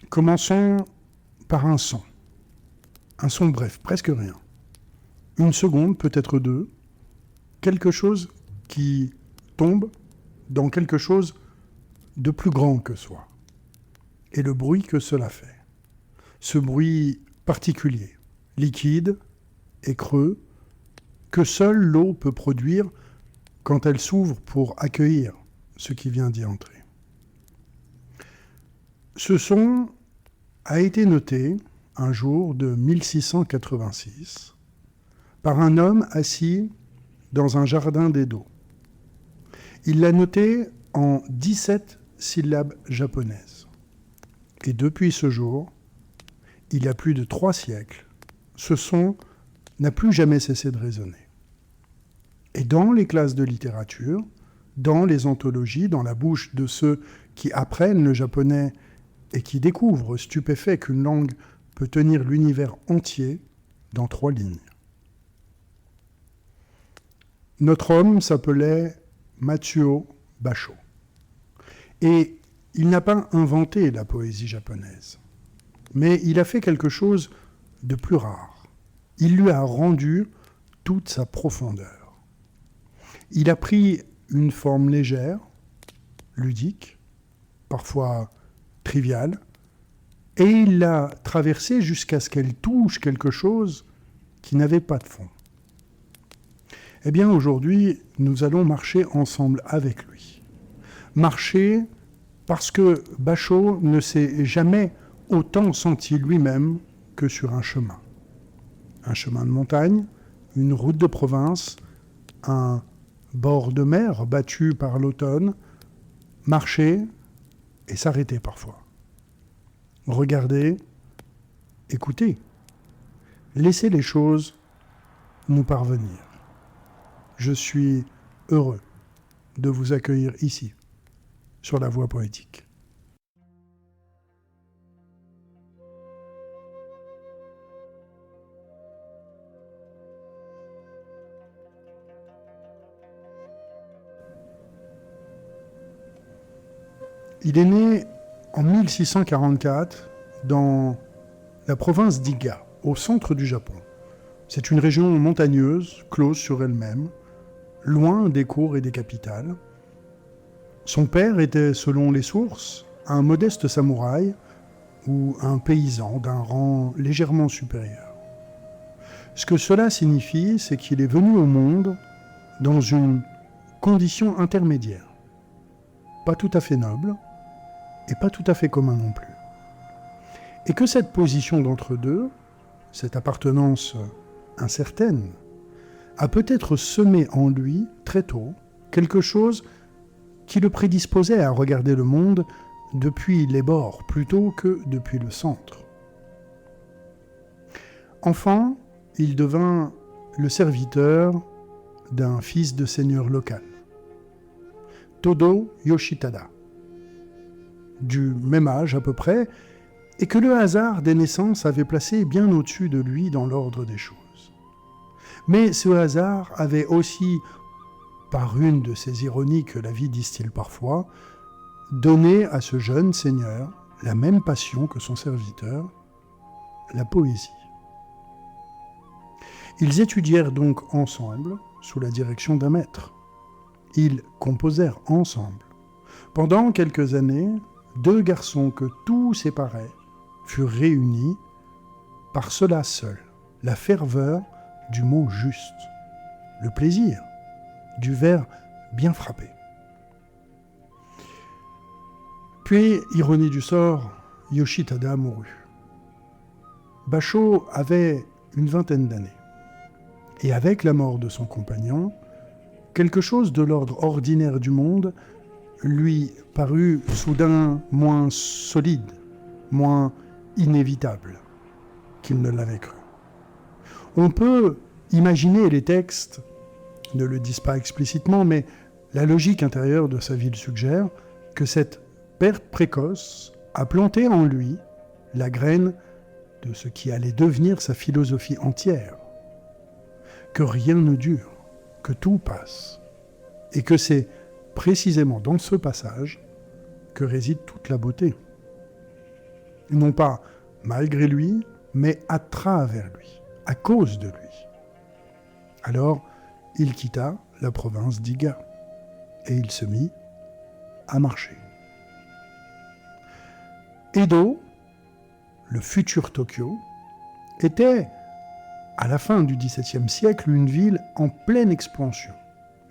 Commençons par un son. Un son bref, presque rien. Une seconde, peut-être deux. Quelque chose qui tombe dans quelque chose de plus grand que soi. Et le bruit que cela fait. Ce bruit particulier, liquide et creux, que seule l'eau peut produire quand elle s'ouvre pour accueillir ce qui vient d'y entrer. Ce son a été noté un jour de 1686 par un homme assis dans un jardin d'Edo. Il l'a noté en 17 syllabes japonaises. Et depuis ce jour, il y a plus de 3 siècles, ce son n'a plus jamais cessé de résonner. Et dans les classes de littérature, dans les anthologies, dans la bouche de ceux qui apprennent le japonais et qui découvrent stupéfaits qu'une langue peut tenir l'univers entier dans 3 lignes. Notre homme s'appelait Matsuo Basho. Et il n'a pas inventé la poésie japonaise, mais il a fait quelque chose de plus rare. Il lui a rendu toute sa profondeur. Il a pris une forme légère, ludique, parfois triviale, et il l'a traversée jusqu'à ce qu'elle touche quelque chose qui n'avait pas de fond. Eh bien, aujourd'hui, nous allons marcher ensemble avec lui. Marcher parce que Basho ne s'est jamais autant senti lui-même que sur un chemin. Un chemin de montagne, une route de province, un bord de mer battu par l'automne, marcher et s'arrêter parfois. Regarder, écouter, laisser les choses nous parvenir. Je suis heureux de vous accueillir ici, sur la voie poétique. Il est né en 1644 dans la province d'Iga, au centre du Japon. C'est une région montagneuse, close sur elle-même, loin des cours et des capitales. Son père était, selon les sources, un modeste samouraï ou un paysan d'un rang légèrement supérieur. Ce que cela signifie, c'est qu'il est venu au monde dans une condition intermédiaire, pas tout à fait noble et pas tout à fait commun non plus. Et que cette position d'entre-deux, cette appartenance incertaine, a peut-être semé en lui, très tôt, quelque chose qui le prédisposait à regarder le monde depuis les bords plutôt que depuis le centre. Enfant, il devint le serviteur d'un fils de seigneur local, Todo Yoshitada, du même âge à peu près, et que le hasard des naissances avait placé bien au-dessus de lui dans l'ordre des choses. Mais ce hasard avait aussi, par une de ces ironies que la vie distille parfois, donné à ce jeune seigneur la même passion que son serviteur, la poésie. Ils étudièrent donc ensemble, sous la direction d'un maître. Ils composèrent ensemble. Pendant quelques années, 2 garçons que tout séparait furent réunis par cela seul, la ferveur du mot juste, le plaisir du vers bien frappé. Puis, ironie du sort, Yoshitada mourut. Basho avait une 20aine d'années. Et avec la mort de son compagnon, quelque chose de l'ordre ordinaire du monde lui parut soudain moins solide, moins inévitable qu'il ne l'avait cru. On peut imaginer, les textes ne le disent pas explicitement, mais la logique intérieure de sa vie le suggère, que cette perte précoce a planté en lui la graine de ce qui allait devenir sa philosophie entière. Que rien ne dure, que tout passe, et que c'est précisément dans ce passage que réside toute la beauté. non pas malgré lui, mais à travers lui, à cause de lui. Alors, il quitta la province d'Iga et il se mit à marcher. Edo, le futur Tokyo, était, à la fin du XVIIe siècle, une ville en pleine expansion.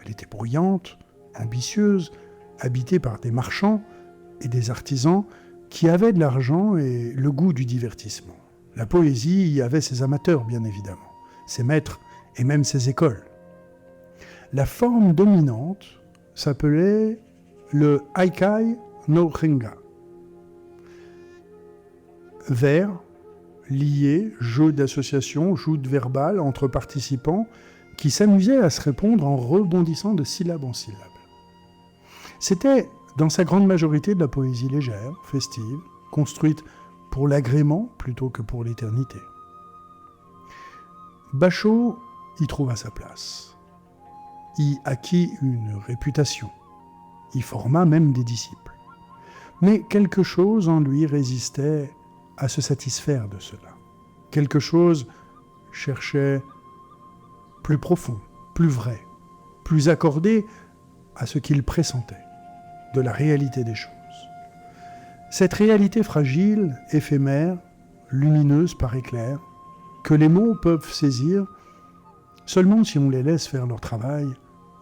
Elle était bruyante, ambitieuse, habitée par des marchands et des artisans qui avaient de l'argent et le goût du divertissement. La poésie y avait ses amateurs, bien évidemment, ses maîtres et même ses écoles. La forme dominante s'appelait le Haikai no Renga. Vers, liés, jeux d'association, joutes verbales entre participants qui s'amusaient à se répondre en rebondissant de syllabe en syllabe. C'était, dans sa grande majorité, de la poésie légère, festive, construite pour l'agrément plutôt que pour l'éternité. Basho y trouva sa place, y acquit une réputation, y forma même des disciples. Mais quelque chose en lui résistait à se satisfaire de cela. Quelque chose cherchait plus profond, plus vrai, plus accordé à ce qu'il pressentait de la réalité des choses. Cette réalité fragile, éphémère, lumineuse par éclairs, que les mots peuvent saisir seulement si on les laisse faire leur travail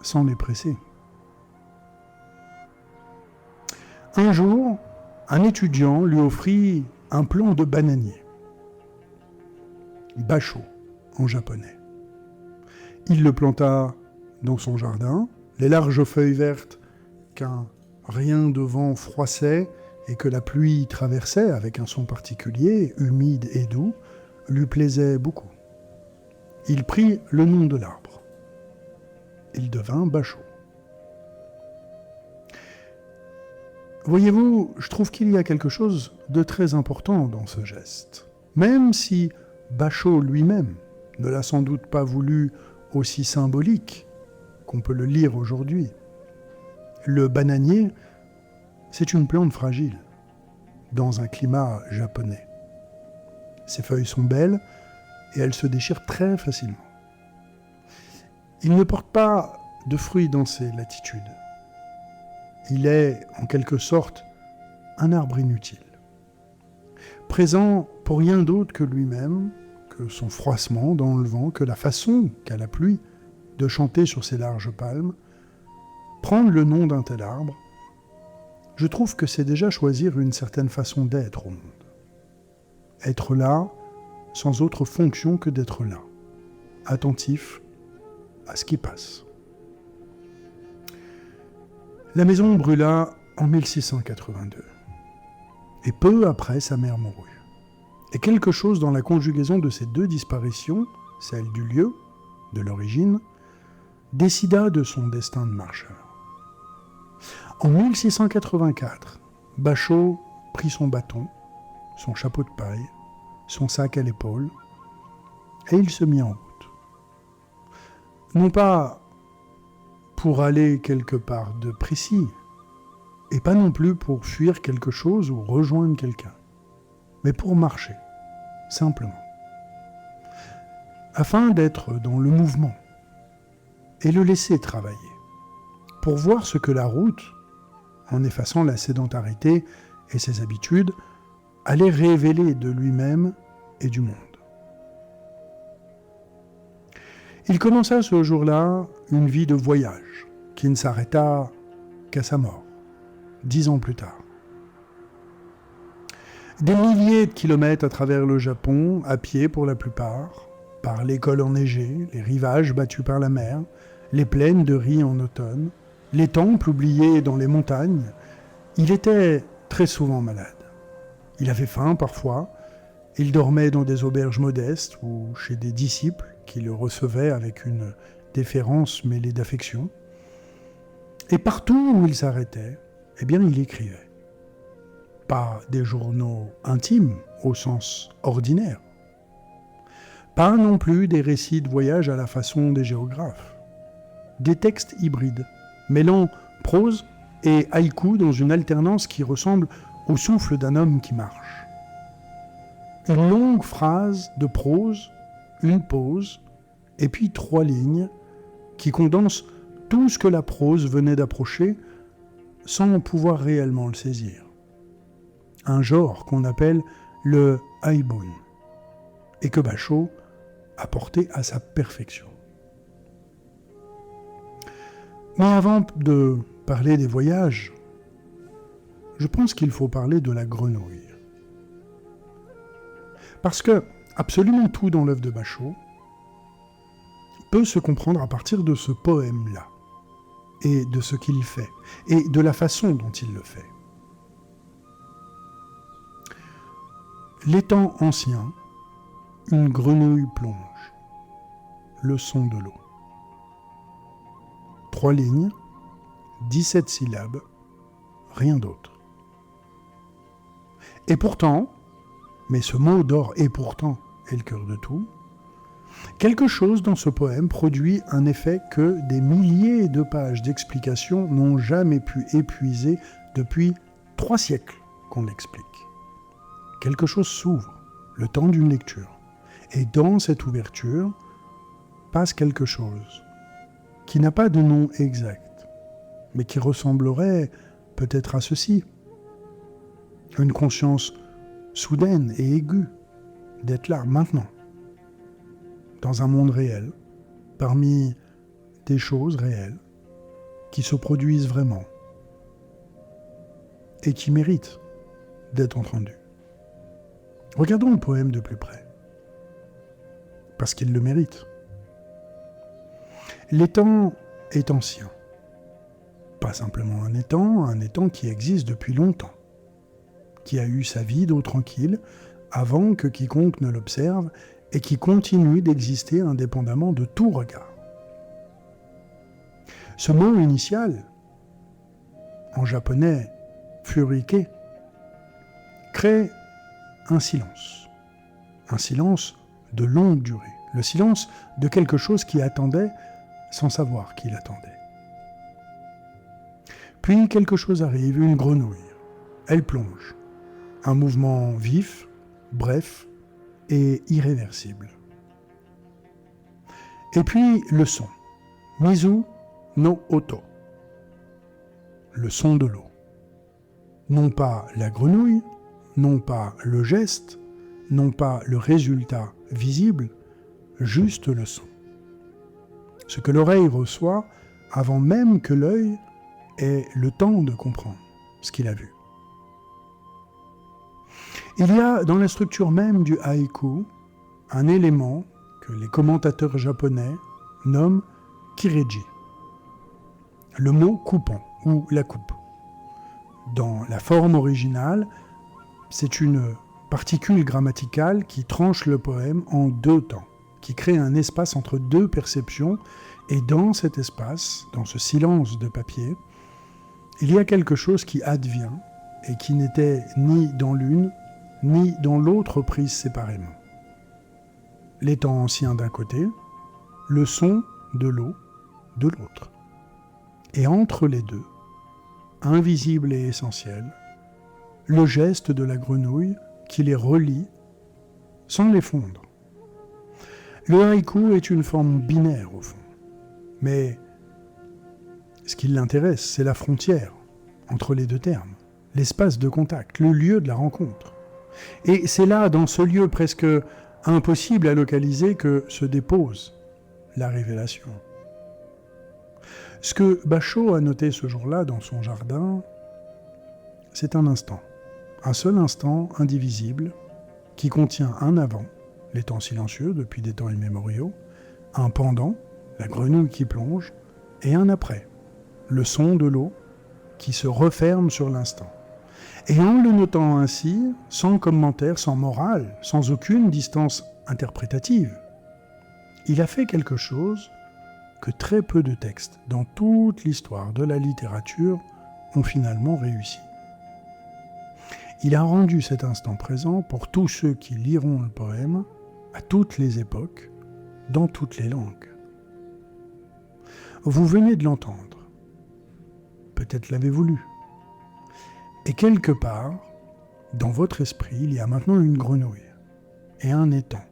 sans les presser. Un jour, un étudiant lui offrit un plant de bananier. Basho, en japonais. Il le planta dans son jardin, les larges feuilles vertes qu'un rien de vent froissait et que la pluie traversait avec un son particulier, humide et doux, lui plaisaient beaucoup. Il prit le nom de l'arbre. Il devint Basho. Voyez-vous, je trouve qu'il y a quelque chose de très important dans ce geste. Même si Basho lui-même ne l'a sans doute pas voulu aussi symbolique qu'on peut le lire aujourd'hui. Le bananier, c'est une plante fragile, dans un climat japonais. Ses feuilles sont belles et elles se déchirent très facilement. Il ne porte pas de fruits dans ces latitudes. Il est, en quelque sorte, un arbre inutile. Présent pour rien d'autre que lui-même, que son froissement dans le vent, que la façon qu'a la pluie de chanter sur ses larges palmes, prendre le nom d'un tel arbre, je trouve que c'est déjà choisir une certaine façon d'être au monde. Être là, sans autre fonction que d'être là, attentif à ce qui passe. La maison brûla en 1682, et peu après sa mère mourut. Et quelque chose dans la conjugaison de ces deux disparitions, celle du lieu, de l'origine, décida de son destin de marcheur. En 1684, Basho prit son bâton, son chapeau de paille, son sac à l'épaule, et il se mit en route. Non pas pour aller quelque part de précis, et pas non plus pour fuir quelque chose ou rejoindre quelqu'un, mais pour marcher, simplement, afin d'être dans le mouvement et le laisser travailler, pour voir ce que la route, en effaçant la sédentarité et ses habitudes, allait révéler de lui-même et du monde. Il commença ce jour-là une vie de voyage qui ne s'arrêta qu'à sa mort, 10 ans plus tard. Des milliers de kilomètres à travers le Japon, à pied pour la plupart, par les cols enneigés, les rivages battus par la mer, les plaines de riz en automne, les temples oubliés dans les montagnes, il était très souvent malade. Il avait faim parfois, il dormait dans des auberges modestes ou chez des disciples qui le recevaient avec une déférence mêlée d'affection. Et partout où il s'arrêtait, eh bien, il écrivait. Pas des journaux intimes au sens ordinaire. Pas non plus des récits de voyage à la façon des géographes. Des textes hybrides, mêlant prose et haïku dans une alternance qui ressemble au souffle d'un homme qui marche. une longue phrase de prose, une pause, et puis 3 lignes qui condensent tout ce que la prose venait d'approcher sans pouvoir réellement le saisir. Un genre qu'on appelle le haibun, et que Bachot a porté à sa perfection. Mais avant de parler des voyages, je pense qu'il faut parler de la grenouille. Parce que absolument tout dans l'œuvre de Bachot peut se comprendre à partir de ce poème-là, et de ce qu'il fait, et de la façon dont il le fait. L'étang ancien, une grenouille plonge, le son de l'eau. 3 lignes, 17 syllabes, rien d'autre. Et pourtant, mais ce mot d'or « et pourtant » est le cœur de tout, quelque chose dans ce poème produit un effet que des milliers de pages d'explications n'ont jamais pu épuiser depuis 3 siècles qu'on l'explique. Quelque chose s'ouvre, le temps d'une lecture. Et dans cette ouverture, passe quelque chose qui n'a pas de nom exact, mais qui ressemblerait peut-être à ceci. Une conscience soudaine et aiguë d'être là, maintenant, dans un monde réel, parmi des choses réelles qui se produisent vraiment et qui méritent d'être entendues. Regardons le poème de plus près, parce qu'il le mérite. L'étang est ancien. Pas simplement un étang qui existe depuis longtemps, qui a eu sa vie d'eau tranquille avant que quiconque ne l'observe et qui continue d'exister indépendamment de tout regard. Ce mot initial, en japonais furike, crée un silence de longue durée, le silence de quelque chose qui attendait sans savoir qu'il attendait. Puis quelque chose arrive, une grenouille. Elle plonge. Un mouvement vif, bref et irréversible. Et puis le son. Mizu no oto. Le son de l'eau. Non pas la grenouille, non pas le geste, non pas le résultat visible, juste le son. Ce que l'oreille reçoit avant même que l'œil ait le temps de comprendre ce qu'il a vu. Il y a dans la structure même du haïku un élément que les commentateurs japonais nomment kireji, le mot coupant ou la coupe. Dans la forme originale, c'est une particule grammaticale qui tranche le poème en 2 temps, qui crée un espace entre 2 perceptions, et dans cet espace, dans ce silence de papier, il y a quelque chose qui advient et qui n'était ni dans l'une ni dans l'autre prise séparément. L'étang ancien d'un côté, le son de l'eau de l'autre. Et entre les deux, invisible et essentiel, le geste de la grenouille qui les relie sans les fondre. Le haïku est une forme binaire au fond, mais ce qui l'intéresse, c'est la frontière entre les 2 termes, l'espace de contact, le lieu de la rencontre. Et c'est là, dans ce lieu presque impossible à localiser, que se dépose la révélation. Ce que Bachot a noté ce jour-là dans son jardin, c'est un instant, un seul instant indivisible qui contient un avant, l'étang silencieux depuis des temps immémoriaux, un pendant, la grenouille qui plonge, et un après, le son de l'eau qui se referme sur l'instant. Et en le notant ainsi, sans commentaire, sans morale, sans aucune distance interprétative, il a fait quelque chose que très peu de textes dans toute l'histoire de la littérature ont finalement réussi. Il a rendu cet instant présent pour tous ceux qui liront le poème à toutes les époques, dans toutes les langues. Vous venez de l'entendre. Peut-être l'avez-vous lu. Et quelque part, dans votre esprit, il y a maintenant une grenouille. et un étang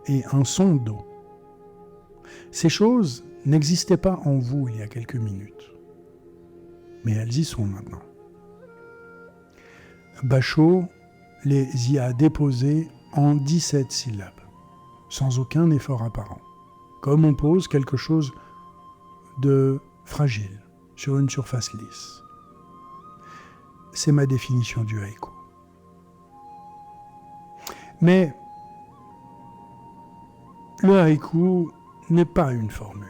et un son d'eau. Ces choses n'existaient pas en vous il y a quelques minutes, mais elles y sont maintenant. Bachot les y a déposées en 17 syllabes, sans aucun effort apparent, comme on pose quelque chose de fragile sur une surface lisse. C'est ma définition du haïku. Mais le haïku n'est pas une formule.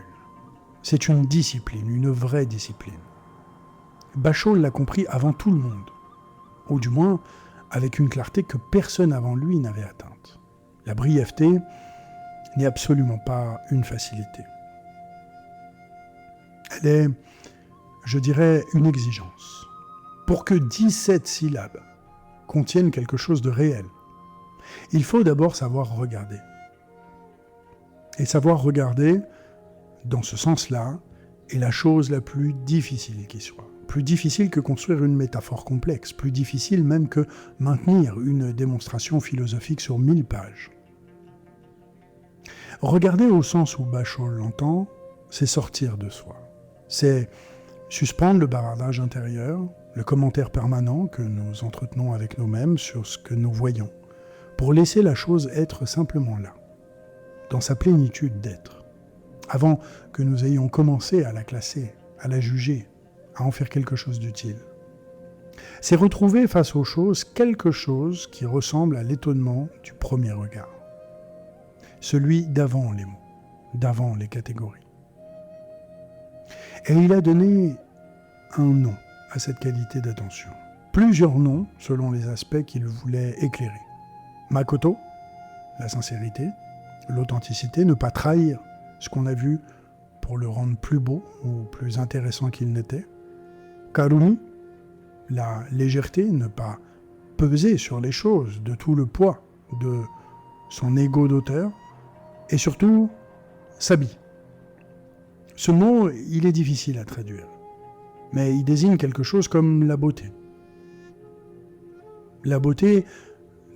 C'est une discipline, une vraie discipline. Bachot l'a compris avant tout le monde, ou du moins avec une clarté que personne avant lui n'avait atteinte. La brièveté n'est absolument pas une facilité. Elle est, je dirais, une exigence. Pour que 17 syllabes contiennent quelque chose de réel, il faut d'abord savoir regarder. Et savoir regarder, dans ce sens-là, est la chose la plus difficile qui soit. Plus difficile que construire une métaphore complexe, plus difficile même que maintenir une démonstration philosophique sur 1000 pages. Regarder au sens où Bachot l'entend, c'est sortir de soi. C'est suspendre le bavardage intérieur, le commentaire permanent que nous entretenons avec nous-mêmes sur ce que nous voyons, pour laisser la chose être simplement là, dans sa plénitude d'être, avant que nous ayons commencé à la classer, à la juger, à en faire quelque chose d'utile. C'est retrouver face aux choses quelque chose qui ressemble à l'étonnement du premier regard, celui d'avant les mots, d'avant les catégories. Et il a donné un nom à cette qualité d'attention. Plusieurs noms selon les aspects qu'il voulait éclairer. Makoto, la sincérité, l'authenticité, ne pas trahir ce qu'on a vu pour le rendre plus beau ou plus intéressant qu'il n'était. Karumi, la légèreté, ne pas peser sur les choses de tout le poids de son ego d'auteur. Et surtout, sabi. Ce mot, il est difficile à traduire, mais il désigne quelque chose comme la beauté. La beauté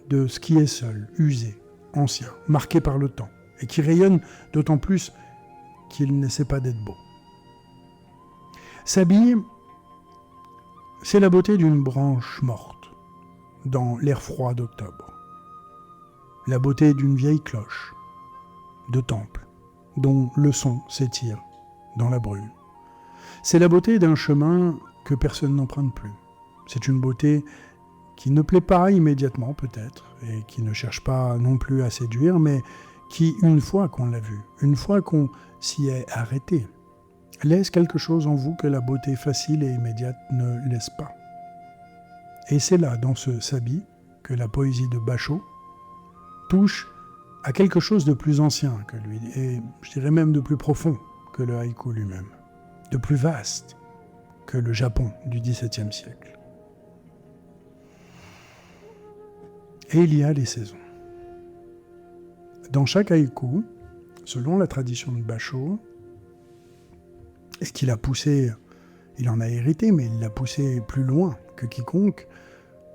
de ce qui est seul, usé, ancien, marqué par le temps, et qui rayonne d'autant plus qu'il n'essaie pas d'être beau. Sabi, c'est la beauté d'une branche morte, dans l'air froid d'octobre. La beauté d'une vieille cloche, de temple, dont le son s'étire dans la brume. C'est la beauté d'un chemin que personne n'emprunte plus. C'est une beauté qui ne plaît pas immédiatement peut-être, et qui ne cherche pas non plus à séduire, mais qui, une fois qu'on l'a vue, une fois qu'on s'y est arrêté, laisse quelque chose en vous que la beauté facile et immédiate ne laisse pas. Et c'est là, dans ce sabi, que la poésie de Bachot touche à quelque chose de plus ancien que lui, et je dirais même de plus profond que le haïku lui-même, de plus vaste que le Japon du XVIIe siècle. Et il y a les saisons. Dans chaque haïku, selon la tradition de Bachot, et ce qu'il a poussé, il en a hérité, mais il l'a poussé plus loin que quiconque,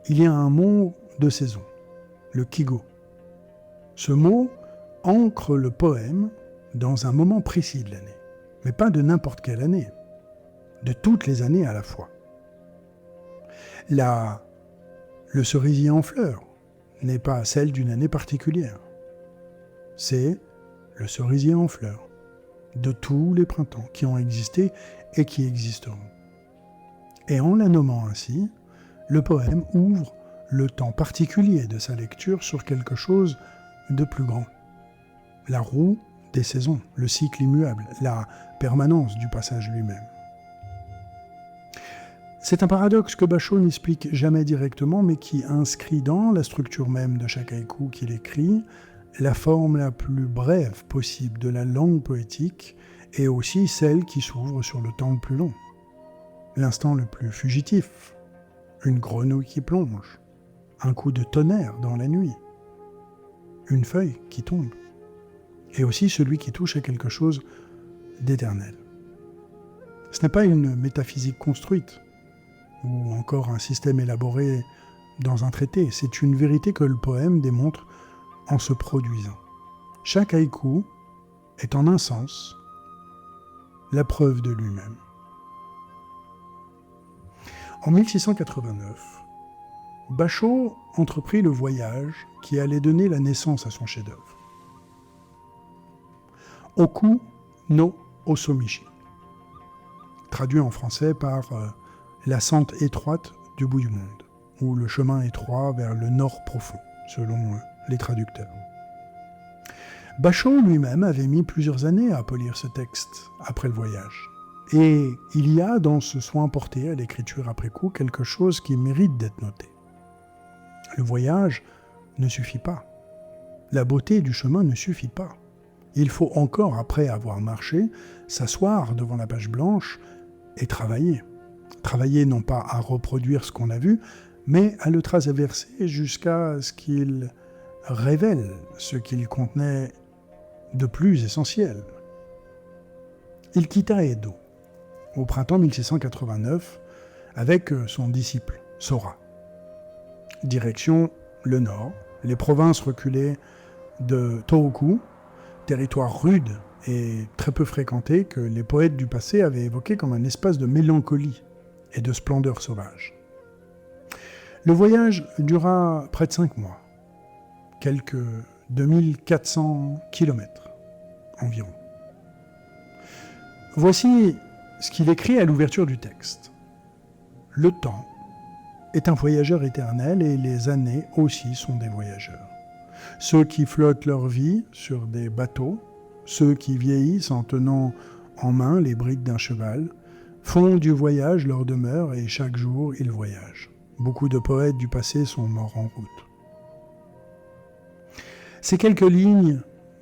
il y a un mot de saison, le kigo. Ce mot ancre le poème dans un moment précis de l'année, mais pas de n'importe quelle année, de toutes les années à la fois. Le cerisier en fleurs n'est pas celle d'une année particulière. C'est le cerisier en fleurs de tous les printemps qui ont existé et qui existeront. Et en la nommant ainsi, le poème ouvre le temps particulier de sa lecture sur quelque chose de plus grand. La roue des saisons, le cycle immuable, la permanence du passage lui-même. C'est un paradoxe que Bachot n'explique jamais directement, mais qui inscrit dans la structure même de chaque haïku qu'il écrit la forme la plus brève possible de la langue poétique et aussi celle qui s'ouvre sur le temps le plus long. L'instant le plus fugitif, une grenouille qui plonge, un coup de tonnerre dans la nuit, une feuille qui tombe, et aussi celui qui touche à quelque chose d'éternel. Ce n'est pas une métaphysique construite, ou encore un système élaboré dans un traité, c'est une vérité que le poème démontre en se produisant. Chaque haïku est en un sens la preuve de lui-même. En 1689, Basho entreprit le voyage qui allait donner la naissance à son chef-d'œuvre. Oku no Osomichi, traduit en français par la sente étroite du bout du monde, ou le chemin étroit vers le nord profond, selon les traducteurs. Basho lui-même avait mis plusieurs années à polir ce texte après le voyage. Et il y a dans ce soin porté à l'écriture après coup quelque chose qui mérite d'être noté. Le voyage ne suffit pas. La beauté du chemin ne suffit pas. Il faut encore, après avoir marché, s'asseoir devant la page blanche et travailler. Travailler non pas à reproduire ce qu'on a vu, mais à le traverser jusqu'à ce qu'il révèle ce qu'il contenait de plus essentiel. Il quitta Edo au printemps 1689 avec son disciple Sora. Direction le nord, les provinces reculées de Tohoku, territoire rude et très peu fréquenté que les poètes du passé avaient évoqué comme un espace de mélancolie et de splendeur sauvage. Le voyage dura près de 5 mois, quelques 2400 kilomètres environ. Voici ce qu'il écrit à l'ouverture du texte. Le temps est un voyageur éternel et les années aussi sont des voyageurs. Ceux qui flottent leur vie sur des bateaux, ceux qui vieillissent en tenant en main les brides d'un cheval, font du voyage leur demeure et chaque jour ils voyagent. Beaucoup de poètes du passé sont morts en route. Ces quelques lignes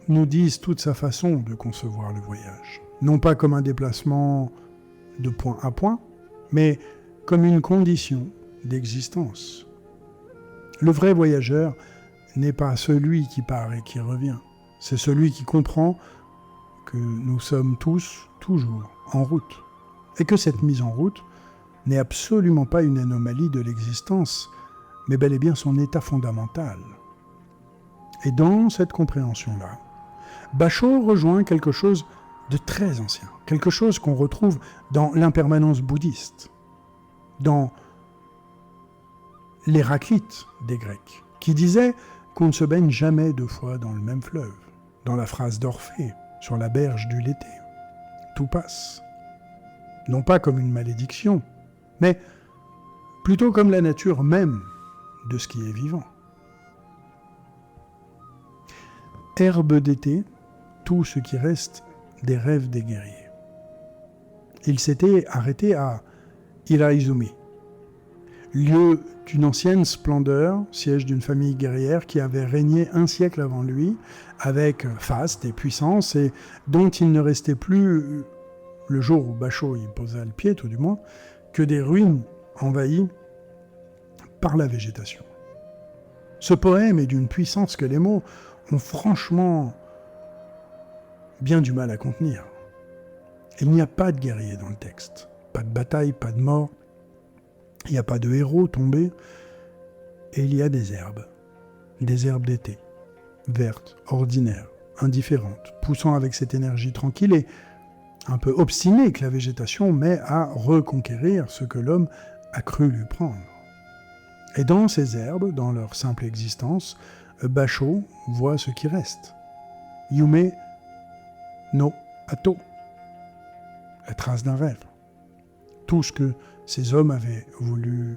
nous disent toute sa façon de concevoir le voyage. Non pas comme un déplacement de point à point, mais comme une condition d'existence. Le vrai voyageur n'est pas celui qui part et qui revient. C'est celui qui comprend que nous sommes tous, toujours, en route. Et que cette mise en route n'est absolument pas une anomalie de l'existence, mais bel et bien son état fondamental. Et dans cette compréhension-là, Basho rejoint quelque chose de très ancien, quelque chose qu'on retrouve dans l'impermanence bouddhiste, dans l'Héraclite des Grecs, qui disait qu'on ne se baigne jamais 2 fois dans le même fleuve, dans la phrase d'Orphée, sur la berge du Léthé. Tout passe. Non pas comme une malédiction, mais plutôt comme la nature même de ce qui est vivant. Herbe d'été, tout ce qui reste des rêves des guerriers. Il s'était arrêté à Hiraizumi, lieu d'une ancienne splendeur, siège d'une famille guerrière qui avait régné 1 siècle avant lui, avec faste et puissance, et dont il ne restait plus, le jour où Basho y posa le pied tout du moins, que des ruines envahies par la végétation. Ce poème est d'une puissance que les mots ont franchement bien du mal à contenir. Il n'y a pas de guerrier dans le texte, pas de bataille, pas de mort, il n'y a pas de héros tombés, et il y a des herbes d'été, vertes, ordinaires, indifférentes, poussant avec cette énergie tranquille et un peu obstinée que la végétation met à reconquérir ce que l'homme a cru lui prendre. Et dans ces herbes, dans leur simple existence, Basho voit ce qui reste. Yume no Ato, la trace d'un rêve. Tout ce que ces hommes avaient voulu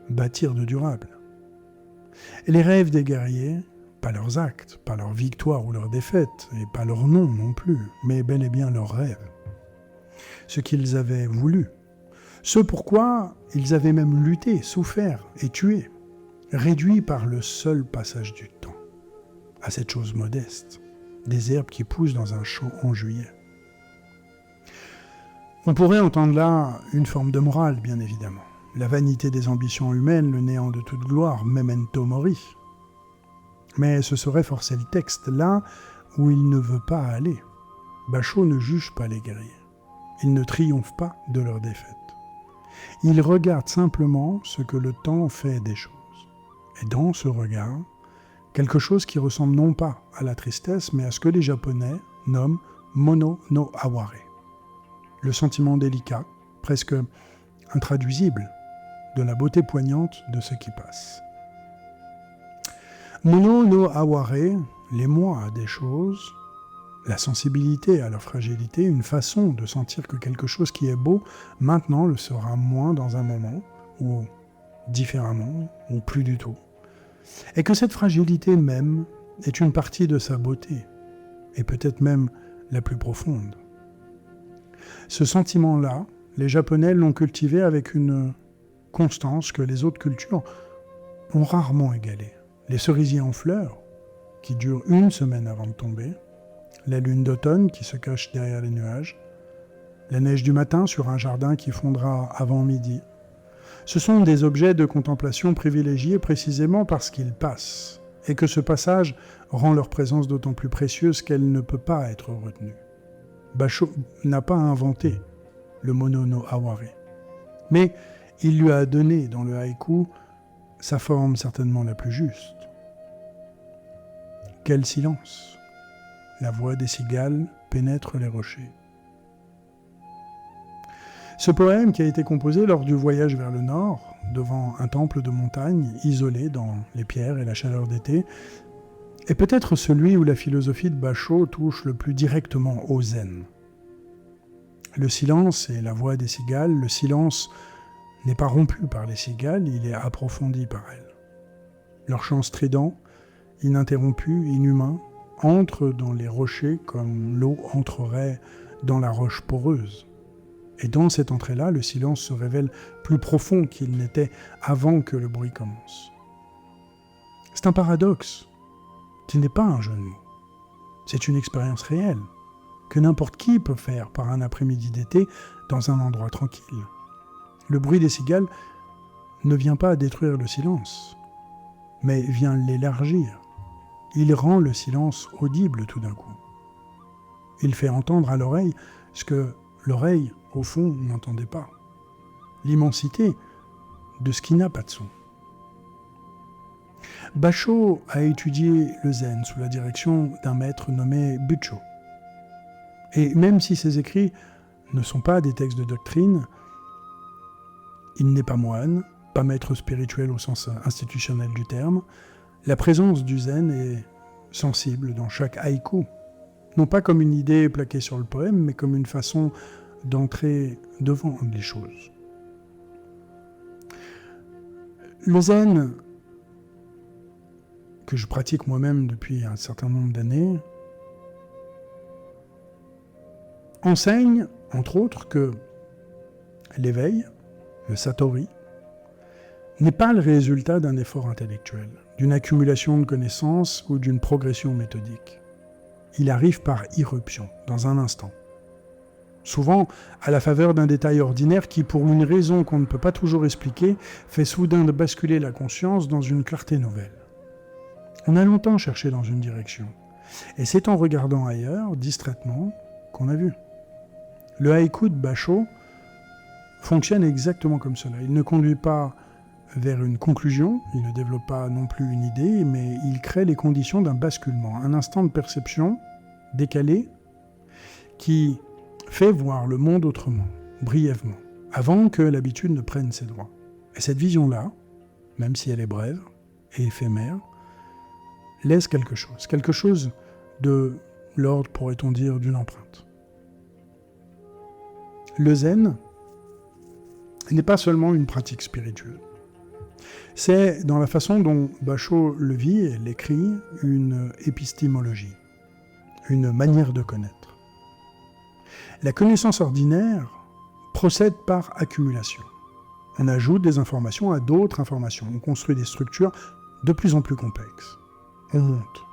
bâtir de durable. Et les rêves des guerriers, pas leurs actes, pas leurs victoires ou leurs défaites, et pas leur nom non plus, mais bel et bien leurs rêves. Ce qu'ils avaient voulu. Ce pourquoi ils avaient même lutté, souffert et tué, réduits par le seul passage du temps, à cette chose modeste, des herbes qui poussent dans un champ en juillet. On pourrait entendre là une forme de morale, bien évidemment. La vanité des ambitions humaines, le néant de toute gloire, memento mori. Mais ce serait forcer le texte là où il ne veut pas aller. Basho ne juge pas les guerriers. Il ne triomphe pas de leur défaite. Il regarde simplement ce que le temps fait des choses. Et dans ce regard, quelque chose qui ressemble non pas à la tristesse, mais à ce que les Japonais nomment mono no aware, le sentiment délicat, presque intraduisible, de la beauté poignante de ce qui passe. Mono no aware, l'émoi des choses, la sensibilité à leur fragilité, une façon de sentir que quelque chose qui est beau, maintenant le sera moins dans un moment, ou différemment, ou plus du tout. Et que cette fragilité même est une partie de sa beauté, et peut-être même la plus profonde. Ce sentiment-là, les Japonais l'ont cultivé avec une constance que les autres cultures ont rarement égalée. Les cerisiers en fleurs, qui durent 1 semaine avant de tomber, la lune d'automne qui se cache derrière les nuages, la neige du matin sur un jardin qui fondra avant midi. Ce sont des objets de contemplation privilégiés précisément parce qu'ils passent, et que ce passage rend leur présence d'autant plus précieuse qu'elle ne peut pas être retenue. Basho n'a pas inventé le mono no aware, mais il lui a donné dans le haïku sa forme certainement la plus juste. Quel silence! La voix des cigales pénètre les rochers. Ce poème, qui a été composé lors du voyage vers le nord, devant un temple de montagne, isolé dans les pierres et la chaleur d'été, est peut-être celui où la philosophie de Basho touche le plus directement au zen. Le silence et la voix des cigales, le silence n'est pas rompu par les cigales, il est approfondi par elles. Leur chant strident, ininterrompu, inhumain, entre dans les rochers comme l'eau entrerait dans la roche poreuse. Et dans cette entrée-là, le silence se révèle plus profond qu'il n'était avant que le bruit commence. C'est un paradoxe qui n'est pas un jeu de mots. C'est une expérience réelle que n'importe qui peut faire par un après-midi d'été dans un endroit tranquille. Le bruit des cigales ne vient pas détruire le silence, mais vient l'élargir. Il rend le silence audible tout d'un coup. Il fait entendre à l'oreille ce que l'oreille, au fond, n'entendait pas. L'immensité de ce qui n'a pas de son. Basho a étudié le zen sous la direction d'un maître nommé Bucho. Et même si ses écrits ne sont pas des textes de doctrine, il n'est pas moine, pas maître spirituel au sens institutionnel du terme. La présence du zen est sensible dans chaque haïku, non pas comme une idée plaquée sur le poème, mais comme une façon d'entrer devant les choses. Le zen, que je pratique moi-même depuis un certain nombre d'années, enseigne, entre autres, que l'éveil, le satori, n'est pas le résultat d'un effort intellectuel, d'une accumulation de connaissances ou d'une progression méthodique. Il arrive par irruption, dans un instant. Souvent à la faveur d'un détail ordinaire qui, pour une raison qu'on ne peut pas toujours expliquer, fait soudain de basculer la conscience dans une clarté nouvelle. On a longtemps cherché dans une direction, et c'est en regardant ailleurs, distraitement, qu'on a vu. Le haïku de Basho fonctionne exactement comme cela. Il ne conduit pas vers une conclusion, il ne développe pas non plus une idée, mais il crée les conditions d'un basculement, un instant de perception décalé qui fait voir le monde autrement, brièvement, avant que l'habitude ne prenne ses droits. Et cette vision-là, même si elle est brève et éphémère, laisse quelque chose de l'ordre, pourrait-on dire, d'une empreinte. Le zen n'est pas seulement une pratique spirituelle. C'est, dans la façon dont Basho le vit et l'écrit, une épistémologie, une manière de connaître. La connaissance ordinaire procède par accumulation. On ajoute des informations à d'autres informations. On construit des structures de plus en plus complexes. On monte.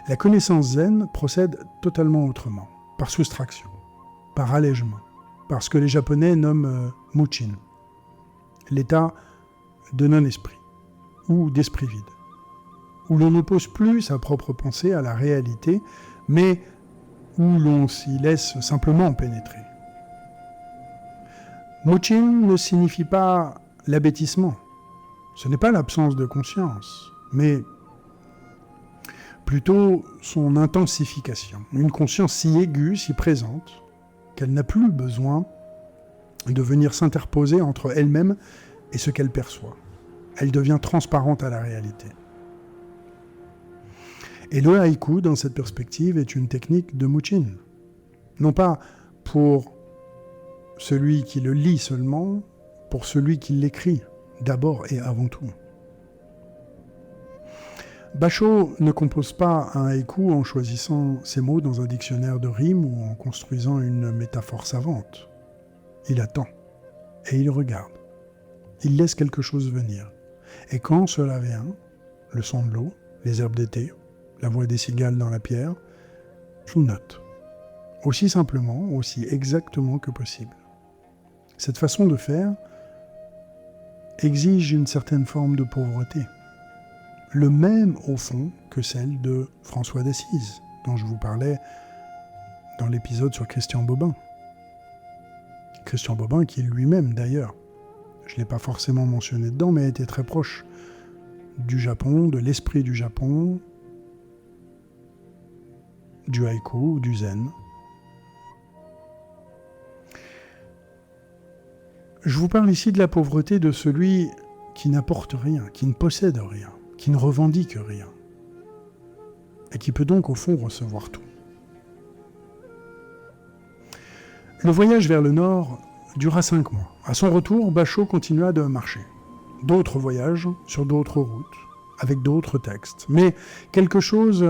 La connaissance zen procède totalement autrement, par soustraction, par allègement, par ce que les Japonais nomment muchin, l'état de non-esprit, ou d'esprit vide, où l'on n'oppose plus sa propre pensée à la réalité, mais où l'on s'y laisse simplement pénétrer. Muchin ne signifie pas l'abêtissement, ce n'est pas l'absence de conscience, mais plutôt son intensification. Une conscience si aiguë, si présente, qu'elle n'a plus besoin de venir s'interposer entre elle-même et ce qu'elle perçoit. Elle devient transparente à la réalité. Et le haïku, dans cette perspective, est une technique de Muchin. Non pas pour celui qui le lit seulement, pour celui qui l'écrit, d'abord et avant tout. Basho ne compose pas un haïku en choisissant ses mots dans un dictionnaire de rimes ou en construisant une métaphore savante. Il attend et il regarde. Il laisse quelque chose venir. Et quand cela vient, le son de l'eau, les herbes d'été, la voix des cigales dans la pierre, je note. Aussi simplement, aussi exactement que possible. Cette façon de faire exige une certaine forme de pauvreté. Le même, au fond, que celle de François d'Assise, dont je vous parlais dans l'épisode sur Christian Bobin. Christian Bobin qui lui-même, d'ailleurs, je ne l'ai pas forcément mentionné dedans, mais était très proche du Japon, de l'esprit du Japon, du haïku, du zen. Je vous parle ici de la pauvreté de celui qui n'apporte rien, qui ne possède rien, qui ne revendique rien, et qui peut donc au fond recevoir tout. Le voyage vers le nord dura 5 mois. À son retour, Basho continua de marcher. D'autres voyages, sur d'autres routes, avec d'autres textes. Mais quelque chose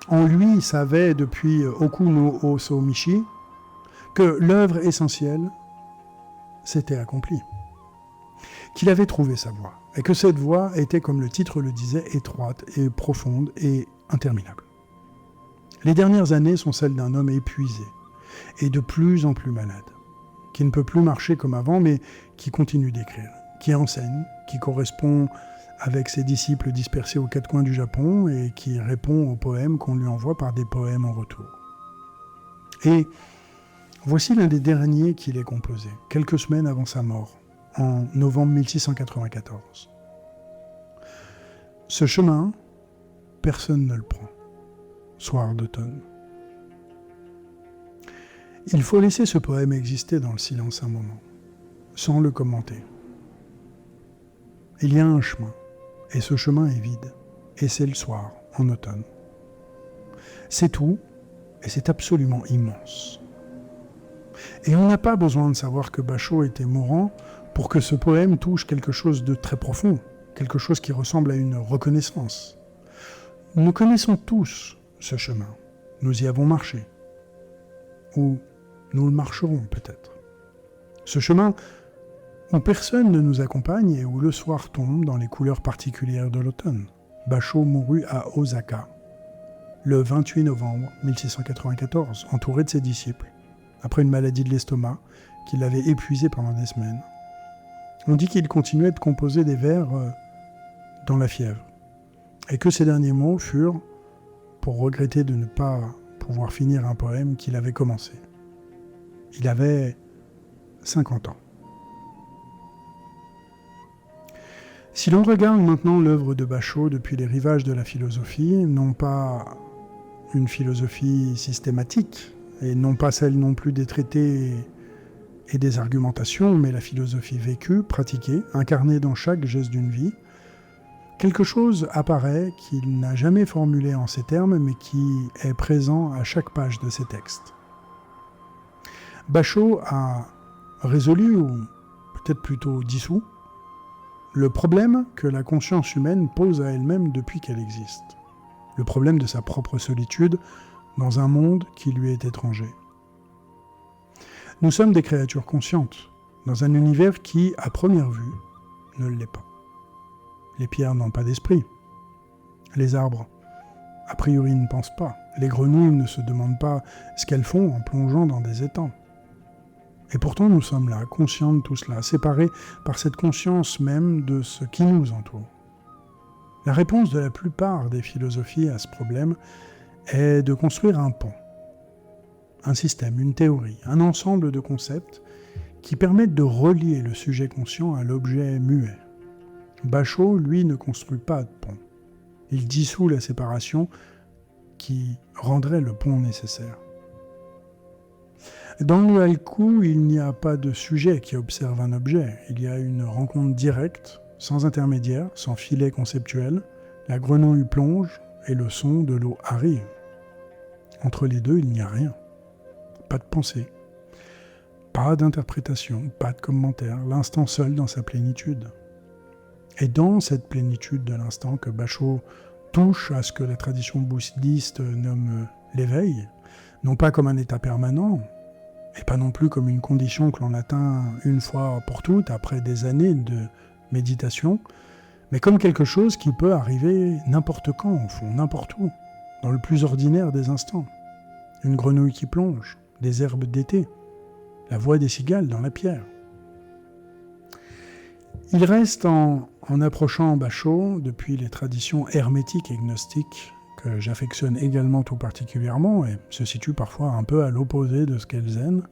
en lui savait depuis Oku no Osomishi que l'œuvre essentielle s'était accomplie. Qu'il avait trouvé sa voie. Et que cette voie était, comme le titre le disait, étroite et profonde et interminable. Les dernières années sont celles d'un homme épuisé et de plus en plus malade, qui ne peut plus marcher comme avant, mais qui continue d'écrire, qui enseigne, qui correspond avec ses disciples dispersés aux 4 coins du Japon et qui répond aux poèmes qu'on lui envoie par des poèmes en retour. Et voici l'un des derniers qu'il ait composé, quelques semaines avant sa mort, en novembre 1694. Ce chemin, personne ne le prend. Soir d'automne. Il faut laisser ce poème exister dans le silence un moment, sans le commenter. Il y a un chemin, et ce chemin est vide, et c'est le soir, en automne. C'est tout, et c'est absolument immense. Et on n'a pas besoin de savoir que Basho était mourant pour que ce poème touche quelque chose de très profond, quelque chose qui ressemble à une reconnaissance. Nous connaissons tous ce chemin, nous y avons marché, ou nous le marcherons peut-être. Ce chemin où personne ne nous accompagne et où le soir tombe dans les couleurs particulières de l'automne. Basho mourut à Osaka, le 28 novembre 1694, entouré de ses disciples, après une maladie de l'estomac qui l'avait épuisé pendant des semaines. On dit qu'il continuait de composer des vers dans la fièvre, et que ses derniers mots furent pour regretter de ne pas pouvoir finir un poème qu'il avait commencé. Il avait 50 ans. Si l'on regarde maintenant l'œuvre de Basho depuis les rivages de la philosophie, non pas une philosophie systématique, et non pas celle non plus des traités et des argumentations, mais la philosophie vécue, pratiquée, incarnée dans chaque geste d'une vie, quelque chose apparaît qu'il n'a jamais formulé en ces termes, mais qui est présent à chaque page de ses textes. Basho a résolu, ou peut-être plutôt dissous, le problème que la conscience humaine pose à elle-même depuis qu'elle existe. Le problème de sa propre solitude dans un monde qui lui est étranger. Nous sommes des créatures conscientes, dans un univers qui, à première vue, ne l'est pas. Les pierres n'ont pas d'esprit. Les arbres, a priori, ne pensent pas. Les grenouilles ne se demandent pas ce qu'elles font en plongeant dans des étangs. Et pourtant, nous sommes là, conscients de tout cela, séparés par cette conscience même de ce qui nous entoure. La réponse de la plupart des philosophies à ce problème est de construire un pont, un système, une théorie, un ensemble de concepts qui permettent de relier le sujet conscient à l'objet muet. Basho, lui, ne construit pas de pont. Il dissout la séparation qui rendrait le pont nécessaire. Dans le haïku, il n'y a pas de sujet qui observe un objet. Il y a une rencontre directe, sans intermédiaire, sans filet conceptuel. La grenouille plonge et le son de l'eau arrive. Entre les deux, il n'y a rien. Pas de pensée, pas d'interprétation, pas de commentaire. L'instant seul dans sa plénitude. Et dans cette plénitude de l'instant que Basho touche à ce que la tradition bouddhiste nomme l'éveil, non pas comme un état permanent, et pas non plus comme une condition que l'on atteint une fois pour toutes après des années de méditation, mais comme quelque chose qui peut arriver n'importe quand, au fond, n'importe où, dans le plus ordinaire des instants. Une grenouille qui plonge, des herbes d'été, la voix des cigales dans la pierre. Il reste en approchant Basho, depuis les traditions hermétiques et gnostiques, que j'affectionne également tout particulièrement, et se situe parfois un peu à l'opposé de ce qu'est le zen.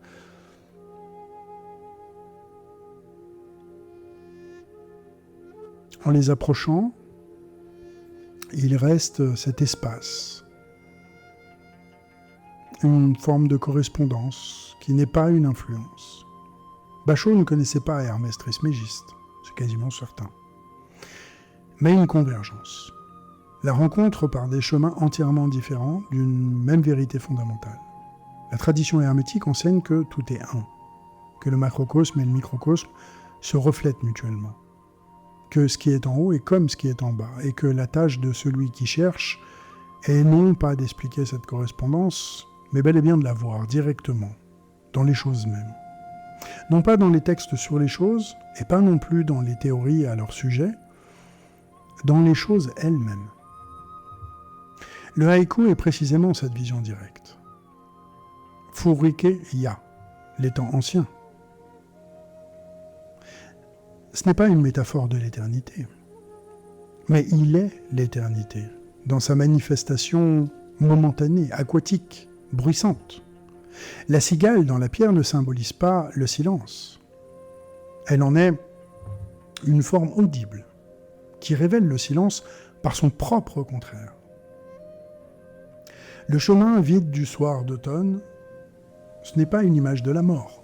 En les approchant, il reste cet espace, une forme de correspondance qui n'est pas une influence. Basho ne connaissait pas Hermès Trismégiste, c'est quasiment certain, mais une convergence. La rencontre par des chemins entièrement différents d'une même vérité fondamentale. La tradition hermétique enseigne que tout est un, que le macrocosme et le microcosme se reflètent mutuellement, que ce qui est en haut est comme ce qui est en bas, et que la tâche de celui qui cherche est non pas d'expliquer cette correspondance, mais bel et bien de la voir directement, dans les choses mêmes. Non pas dans les textes sur les choses, et pas non plus dans les théories à leur sujet, dans les choses elles-mêmes. Le haïku est précisément cette vision directe. Furike ya, les temps anciens. Ce n'est pas une métaphore de l'éternité, mais il est l'éternité, dans sa manifestation momentanée, aquatique, bruissante. La cigale dans la pierre ne symbolise pas le silence. Elle en est une forme audible, qui révèle le silence par son propre contraire. Le chemin vide du soir d'automne, ce n'est pas une image de la mort,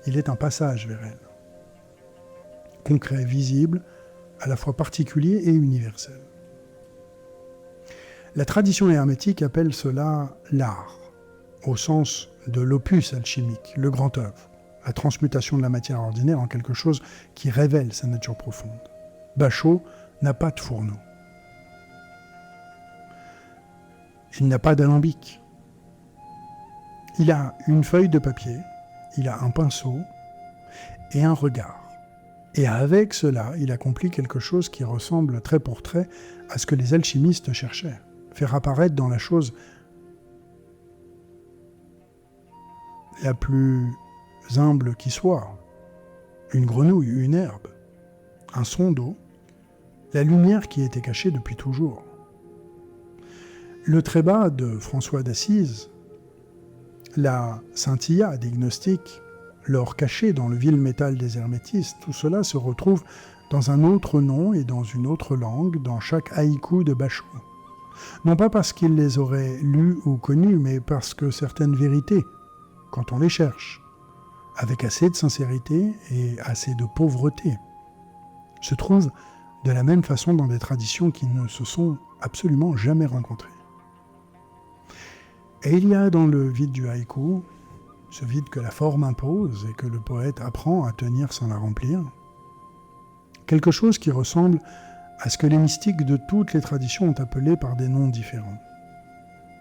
il est un passage vers elle. Concret, visible, à la fois particulier et universel. La tradition hermétique appelle cela l'art, au sens de l'opus alchimique, le grand œuvre, la transmutation de la matière ordinaire en quelque chose qui révèle sa nature profonde. Basho n'a pas de fourneau. Il n'a pas d'alambic. Il a une feuille de papier, il a un pinceau et un regard. Et avec cela, il accomplit quelque chose qui ressemble trait pour trait à ce que les alchimistes cherchaient. Faire apparaître dans la chose la plus humble qui soit, une grenouille, une herbe, un son d'eau, la lumière qui était cachée depuis toujours. Le trébat de François d'Assise, la scintilla des gnostiques, l'or caché dans le vil métal des hermétistes, tout cela se retrouve dans un autre nom et dans une autre langue, dans chaque haïku de Basho. Non pas parce qu'il les aurait lus ou connus, mais parce que certaines vérités, quand on les cherche, avec assez de sincérité et assez de pauvreté, se trouvent de la même façon dans des traditions qui ne se sont absolument jamais rencontrées. Et il y a dans le vide du haïku, ce vide que la forme impose et que le poète apprend à tenir sans la remplir, quelque chose qui ressemble à ce que les mystiques de toutes les traditions ont appelé par des noms différents.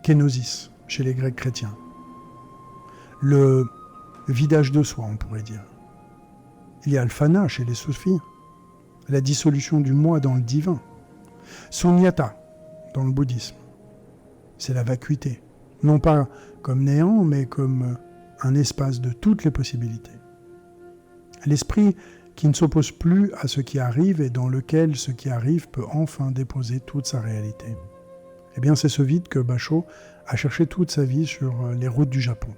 Kénosis, chez les Grecs chrétiens. Le vidage de soi, on pourrait dire. Il y a le fana chez les soufis, la dissolution du moi dans le divin. Sunyata, dans le bouddhisme. C'est la vacuité. Non pas comme néant, mais comme un espace de toutes les possibilités. L'esprit qui ne s'oppose plus à ce qui arrive et dans lequel ce qui arrive peut enfin déposer toute sa réalité. Eh bien, c'est ce vide que Basho a cherché toute sa vie sur les routes du Japon.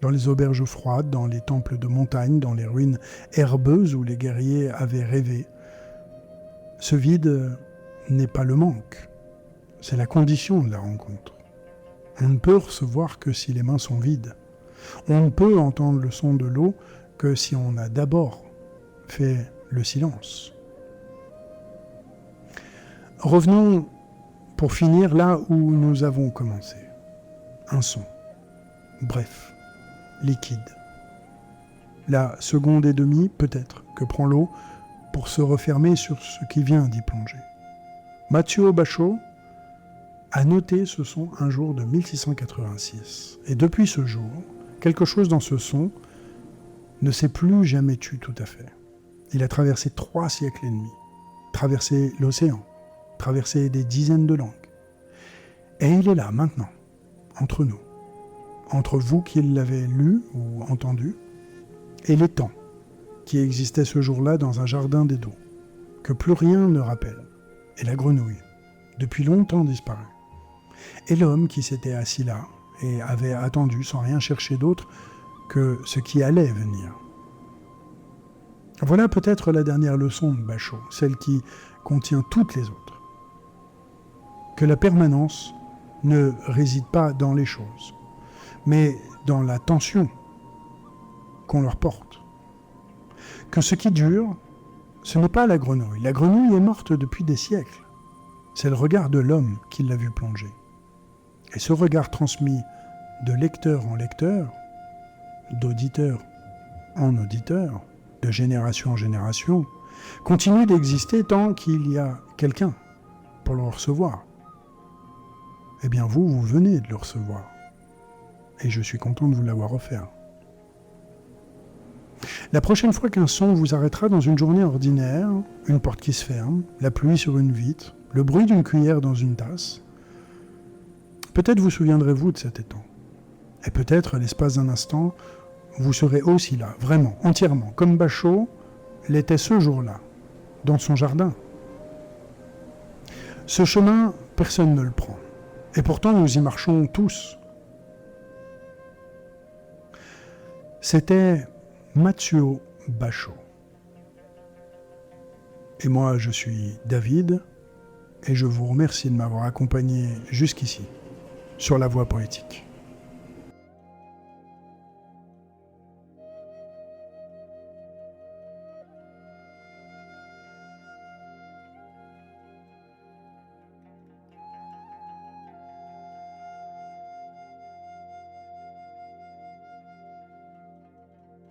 Dans les auberges froides, dans les temples de montagne, dans les ruines herbeuses où les guerriers avaient rêvé. Ce vide n'est pas le manque, c'est la condition de la rencontre. On ne peut recevoir que si les mains sont vides. On ne peut entendre le son de l'eau que si on a d'abord fait le silence. Revenons pour finir là où nous avons commencé. Un son, bref, liquide. La seconde et demie, peut-être, que prend l'eau pour se refermer sur ce qui vient d'y plonger. Mathieu Bachot a noté ce son un jour de 1686. Et depuis ce jour, quelque chose dans ce son ne s'est plus jamais tu tout à fait. Il a traversé 3 siècles et demi, traversé l'océan, traversé des dizaines de langues. Et il est là, maintenant, entre nous, entre vous qui l'avez lu ou entendu, et les temps qui existaient ce jour-là dans un jardin d'Edo, que plus rien ne rappelle, et la grenouille, depuis longtemps disparue, et l'homme qui s'était assis là et avait attendu sans rien chercher d'autre que ce qui allait venir. Voilà peut-être la dernière leçon de Bachot, celle qui contient toutes les autres. Que la permanence ne réside pas dans les choses, mais dans la tension qu'on leur porte. Que ce qui dure, ce n'est pas la grenouille. La grenouille est morte depuis des siècles. C'est le regard de l'homme qui l'a vue plonger. Et ce regard transmis de lecteur en lecteur, d'auditeur en auditeur, de génération en génération, continue d'exister tant qu'il y a quelqu'un pour le recevoir. Eh bien vous venez de le recevoir. Et je suis content de vous l'avoir offert. La prochaine fois qu'un son vous arrêtera dans une journée ordinaire, une porte qui se ferme, la pluie sur une vitre, le bruit d'une cuillère dans une tasse, peut-être vous souviendrez-vous de cet étang. Et peut-être, à l'espace d'un instant, vous serez aussi là, vraiment, entièrement, comme Bachot l'était ce jour-là, dans son jardin. Ce chemin, personne ne le prend. Et pourtant, nous y marchons tous. C'était Mathieu Bachot. Et moi, je suis David, et je vous remercie de m'avoir accompagné jusqu'ici, sur la voie poétique.